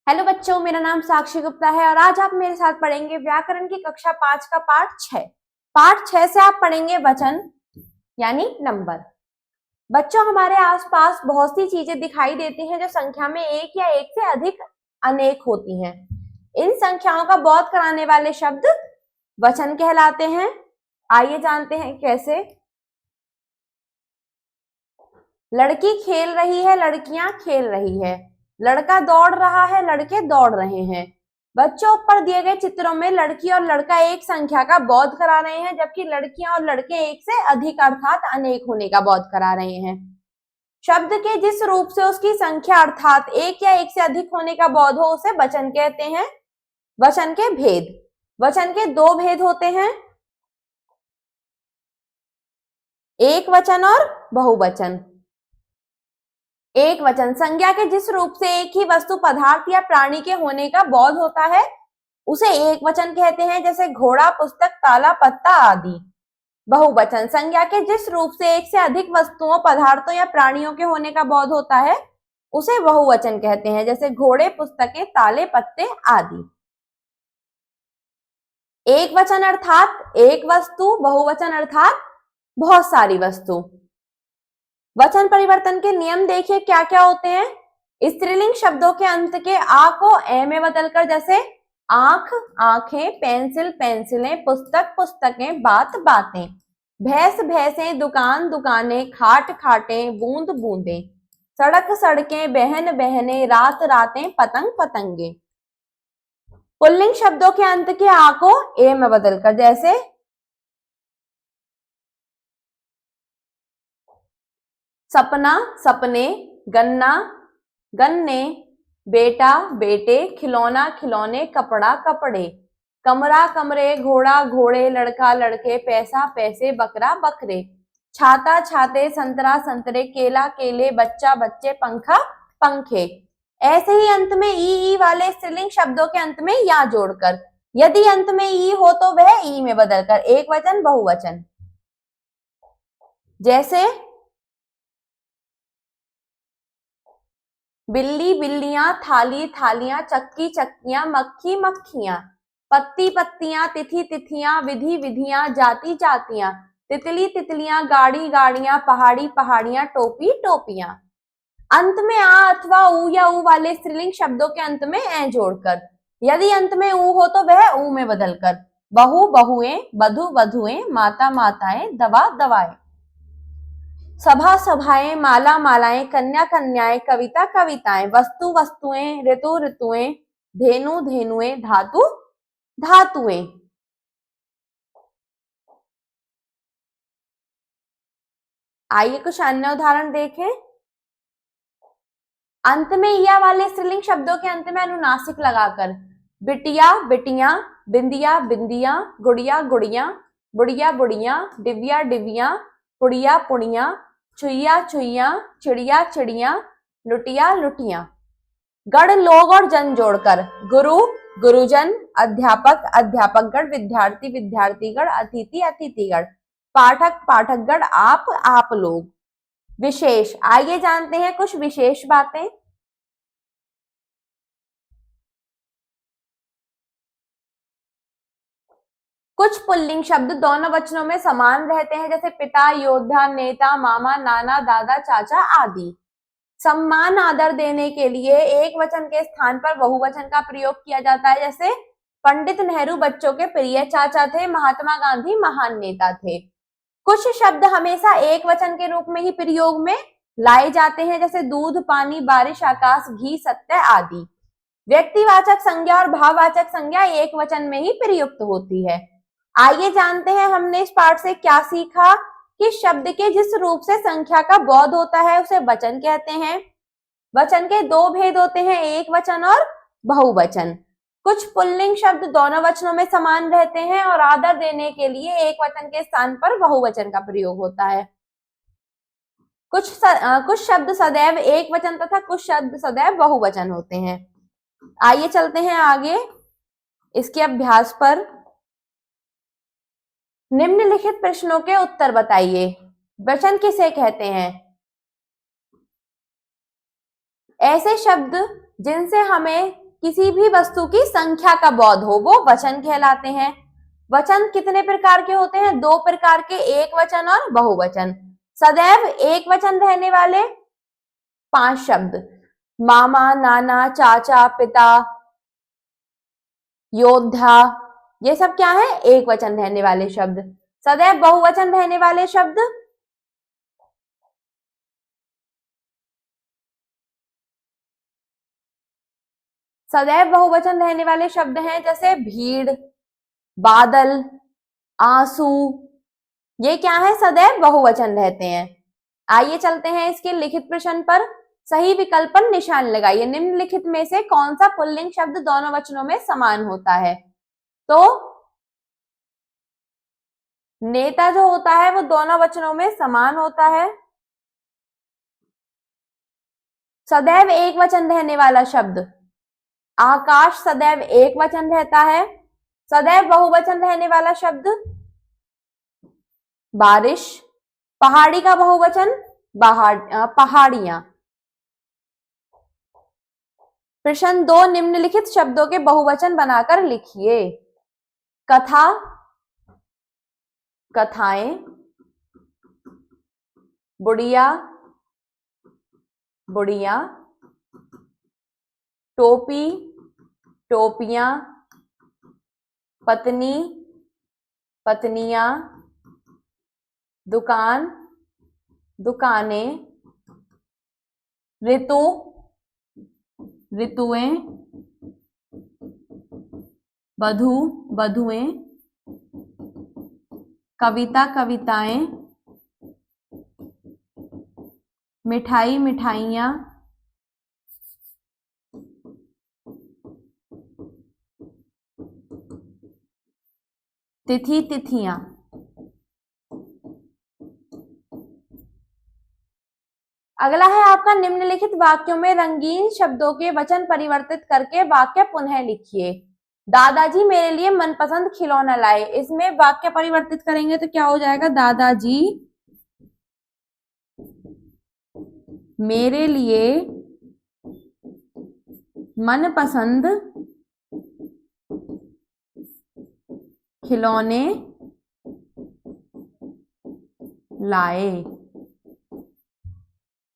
Hello बच्चों, मेरा नाम साक्षी गुप्ता है और आज आप मेरे साथ पढ़ेंगे व्याकरण की कक्षा 5 का पाठ 6। पाठ 6 से आप पढ़ेंगे वचन यानी नंबर। बच्चों, हमारे आसपास बहुत सी चीजें दिखाई देती हैं जो संख्या में एक या एक से अधिक अनेक होती हैं। इन संख्याओं का बोध कराने वाले शब्द वचन कहलाते हैं। आइए जानते हैं कैसे। लड़की खेल रही है, लड़कियां खेल रही है। लड़का दौड़ रहा है, लड़के दौड़ रहे हैं। बच्चों, ऊपर दिए गए चित्रों में लड़की और लड़का एक संख्या का बोध करा रहे हैं, जबकि लड़कियां और लड़के एक से अधिक अर्थात अनेक होने का बोध करा रहे हैं। शब्द के जिस रूप से उसकी संख्या अर्थात एक या एक से अधिक होने का बोध हो उसे वचन कहते हैं। वचन के भेद। वचन के दो भेद होते हैं, एक वचन और बहुवचन। एक वचन संज्ञा के जिस रूप से एक ही वस्तु, पदार्थ या प्राणी के होने का बोध होता है उसे एक वचन कहते हैं, जैसे घोड़ा, पुस्तक, ताला, पत्ता आदि। बहुवचन संज्ञा के जिस रूप से एक से अधिक वस्तुओं, पदार्थों या प्राणियों के होने का बोध होता है उसे बहुवचन कहते हैं, जैसे घोड़े, पुस्तकें, ताले, पत्ते आदि। एक वचन अर्थात एक वस्तु, बहुवचन अर्थात बहुत सारी वस्तु। वचन परिवर्तन के नियम देखिए क्या क्या होते हैं। स्त्रीलिंग शब्दों के अंत के आ को ए में बदलकर, जैसे आंख, आंखें, पेंसिल, पेंसिलें, पुस्तक, पुस्तकें, बात, बातें। भैंस, भैंसें, दुकान, दुकानें, खाट, खाटें, बूंद, बूंदें। सड़क, सड़कें, बहन, बहनें, रात, रातें, पतंग, पतंगे। पुल्लिंग शब्दों के अंत के आ को ए में बदलकर, जैसे सपना, सपने, गन्ना, गन्ने, बेटा, बेटे, खिलौना, खिलौने, कपड़ा, कपड़े। कमरा, कमरे, घोड़ा, घोड़े, लड़का, लड़के, पैसा, पैसे, बकरा, बकरे। छाता, छाते, संतरा, संतरे, केला, केले, बच्चा, बच्चे, पंखा, पंखे। ऐसे ही अंत में ई वाले स्त्रीलिंग शब्दों के अंत में या जोड़कर, यदि अंत में ई हो तो वह ई में बदलकर एक वचन, बहुवचन। जैसे बिल्ली, बिल्लियां, थाली, थालियां, चक्की, चक्कियां, मक्खी, मक्खियां। पत्ती, पत्तियां, तिथि, तिथियां, विधि, विधियां, जाति, जातियां। तितली, तितलियां, गाड़ी, गाड़ियां, पहाड़ी, पहाड़ियां, टोपी, टोपियां। अंत में आ अथवा ऊ या ऊ वाले स्त्रीलिंग शब्दों के अंत में ए जोड़कर, यदि अंत में ऊ हो तो वह ऊ में बदलकर बहु, बहुएं, बधु, वधुएं, माता, माताएं, दवा, दवाएं। सभा, सभाएं, माला, मालाएं, कन्या, कन्याएं, कविता, कविताएं। वस्तु, वस्तुएं, ऋतु, ऋतुएं, धेनु, धेनुएं, धातु, धातुएं। आइए कुछ अन्य उदाहरण देखें। अंत में या वाले स्त्रीलिंग शब्दों के अंत में अनुनासिक लगाकर, बिटिया, बिटियां, बिंदिया, बिंदिया, गुड़िया, गुड़िया, बुढ़िया, बुढ़िया, दिव्या, डिविया, पुड़िया, पुड़िया, चुईया, चुईया, चिड़िया, चिड़िया, लुटिया, लुटिया। गण, लोग और जन जोड़कर, गुरु, गुरुजन, अध्यापक, अध्यापकगण, विद्यार्थी, विद्यार्थीगण, अतिथि, अतिथिगण। पाठक, पाठकगण, आप लोग। विशेष। आइए जानते हैं कुछ विशेष बातें। कुछ पुल्लिंग शब्द दोनों वचनों में समान रहते हैं, जैसे पिता, योद्धा, नेता, मामा, नाना, दादा, चाचा आदि। सम्मान, आदर देने के लिए एक वचन के स्थान पर बहुवचन का प्रयोग किया जाता है, जैसे पंडित नेहरू बच्चों के प्रिय चाचा थे, महात्मा गांधी महान नेता थे। कुछ शब्द हमेशा एक वचन के रूप में ही प्रयोग में लाए जाते हैं, जैसे दूध, पानी, बारिश, आकाश, घी, सत्य आदि। व्यक्तिवाचक संज्ञा और भाववाचक संज्ञा एक वचन में ही प्रयुक्त होती है। आइए जानते हैं हमने इस पाठ से क्या सीखा कि शब्द के जिस रूप से संख्या का बोध होता है उसे वचन कहते हैं। वचन के दो भेद होते हैं, एक वचन और बहुवचन। कुछ पुल्लिंग शब्द दोनों वचनों में समान रहते हैं और आदर देने के लिए एक वचन के स्थान पर बहुवचन का प्रयोग होता है। कुछ शब्द सदैव एक वचन तथा कुछ शब्द सदैव बहुवचन होते हैं। आइए चलते हैं आगे इसके अभ्यास पर। निम्नलिखित प्रश्नों के उत्तर बताइए। वचन किसे कहते हैं? ऐसे शब्द जिनसे हमें किसी भी वस्तु की संख्या का बोध हो वो वचन कहलाते हैं। वचन कितने प्रकार के होते हैं? 2 प्रकार के, एक वचन और बहुवचन। सदैव एक वचन रहने वाले 5 शब्द, मामा, नाना, चाचा, पिता, योद्धा, ये सब क्या है? एक वचन रहने वाले शब्द। सदैव बहुवचन रहने वाले शब्द, सदैव बहुवचन रहने वाले शब्द हैं जैसे भीड़, बादल, आंसू, ये क्या है? सदैव बहुवचन रहते हैं। आइए चलते हैं इसके लिखित प्रश्न पर। सही विकल्प पर निशान लगाइए। निम्नलिखित में से कौन सा पुल्लिंग शब्द दोनों वचनों में समान होता है? तो नेता जो होता है वो दोनों वचनों में समान होता है। सदैव एक वचन रहने वाला शब्द, आकाश सदैव एक वचन रहता है। सदैव बहुवचन रहने वाला शब्द, बारिश। पहाड़ी का बहुवचन, पहाड़ियां। प्रश्न 2, निम्नलिखित शब्दों के बहुवचन बनाकर लिखिए। कथा, कथाएं, बुढ़िया, बुढ़िया, टोपी, टोपियां, पत्नी, पत्नियां, दुकान, दुकानें, ऋतु, ऋतुएं, वधू, वधुएं, कविता, कविताएं, मिठाई, मिठाइयां, तिथि, तिथियां। अगला है आपका, निम्नलिखित वाक्यों में रंगीन शब्दों के वचन परिवर्तित करके वाक्य पुनः लिखिए। दादाजी मेरे लिए मनपसंद खिलौना लाए। इसमें वाक्य परिवर्तित करेंगे तो क्या हो जाएगा? दादाजी मेरे लिए मनपसंद खिलौने लाए।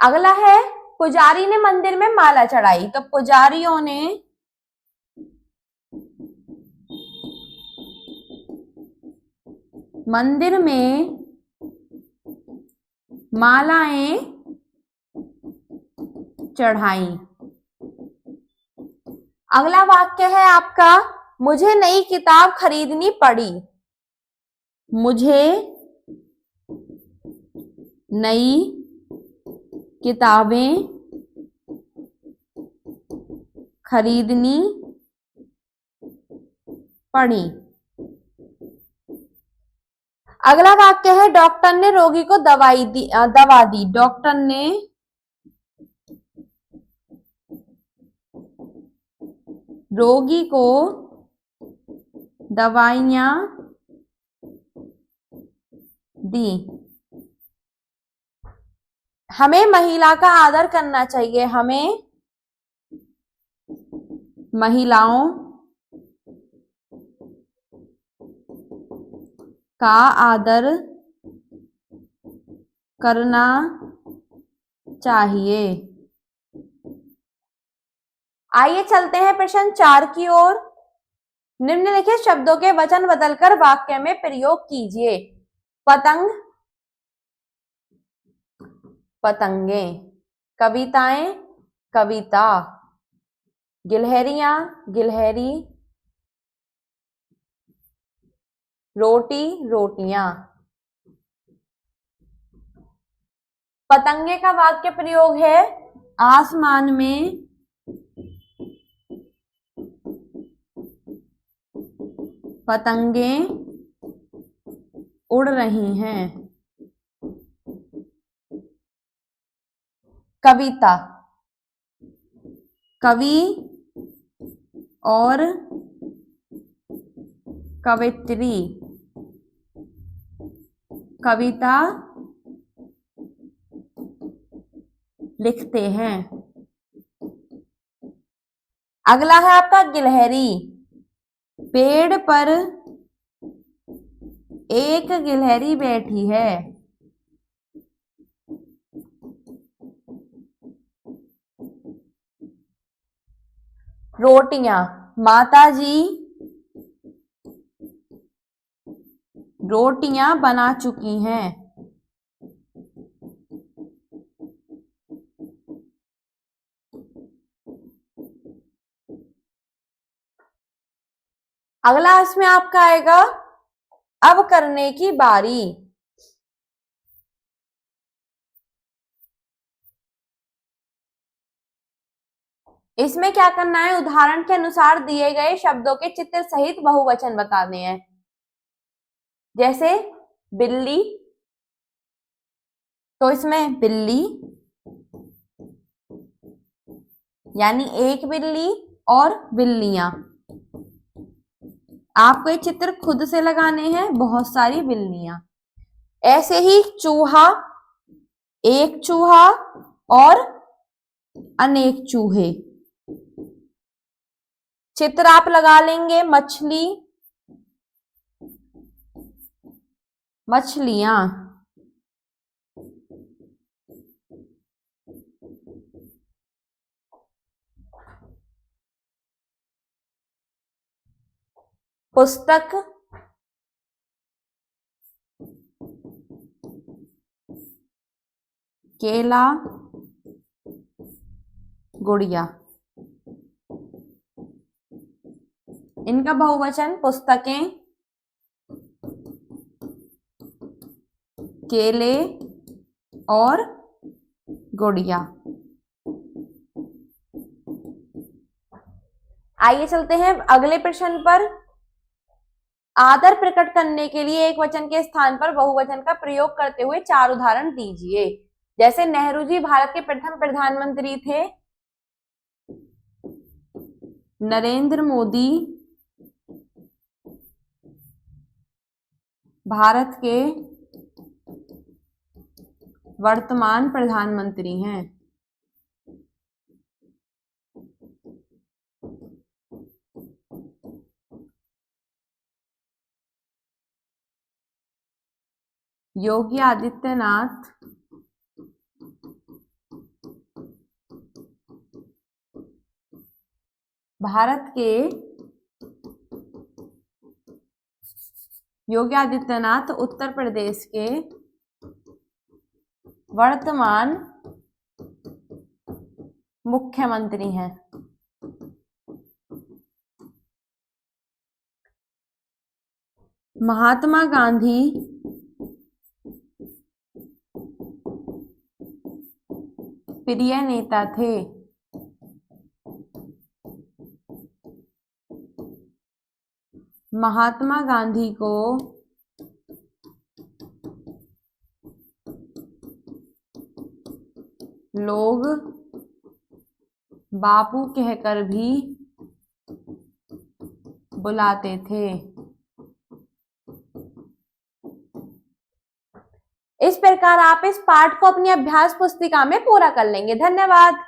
अगला है, पुजारी ने मंदिर में माला चढ़ाई। तो पुजारियों ने मंदिर में मालाएं चढ़ाई। अगला वाक्य है आपका, मुझे नई किताब खरीदनी पड़ी। मुझे नई किताबें खरीदनी पड़ी। अगला वाक्य है, डॉक्टर ने रोगी को दवा दी। डॉक्टर ने रोगी को दवाइयां दी। हमें महिला का आदर करना चाहिए। हमें महिलाओं का आदर करना चाहिए। आइए चलते हैं प्रश्न 4 की ओर। निम्नलिखित शब्दों के वचन बदलकर वाक्य में प्रयोग कीजिए। पतंग, पतंगे, कविताएं, कविता, गिलहरियां, गिलहरी, रोटी, रोटियां। पतंगे का वाक्य प्रयोग है, आसमान में पतंगे उड़ रही हैं। कविता, कवि और कवित्री कविता लिखते हैं। अगला है आपका गिलहरी। पेड़ पर एक गिलहरी बैठी है। रोटियां। माताजी रोटियां बना चुकी हैं। अगला इसमें आपका आएगा अब करने की बारी। इसमें क्या करना है, उदाहरण के अनुसार दिए गए शब्दों के चित्र सहित बहुवचन बताने हैं। जैसे बिल्ली, तो इसमें बिल्ली यानी एक बिल्ली और बिल्लियां। आपको ये चित्र खुद से लगाने हैं, बहुत सारी बिल्लियां। ऐसे ही चूहा, एक चूहा और अनेक चूहे। चित्र आप लगा लेंगे, मछली, मछलियां। पुस्तक, केला, गुड़िया। इनका बहुवचन पुस्तकें, केले और गुड़िया। आइए चलते हैं अगले प्रश्न पर। आदर प्रकट करने के लिए एक वचन के स्थान पर बहुवचन का प्रयोग करते हुए 4 उदाहरण दीजिए। जैसे नेहरू जी भारत के प्रथम प्रधानमंत्री थे। नरेंद्र मोदी भारत के वर्तमान प्रधानमंत्री हैं। योगी आदित्यनाथ भारत के योगी आदित्यनाथ उत्तर प्रदेश के वर्तमान मुख्यमंत्री हैं। महात्मा गांधी प्रिय नेता थे। महात्मा गांधी को लोग बापू कहकर भी बुलाते थे। इस प्रकार आप इस पाठ को अपनी अभ्यास पुस्तिका में पूरा कर लेंगे। धन्यवाद।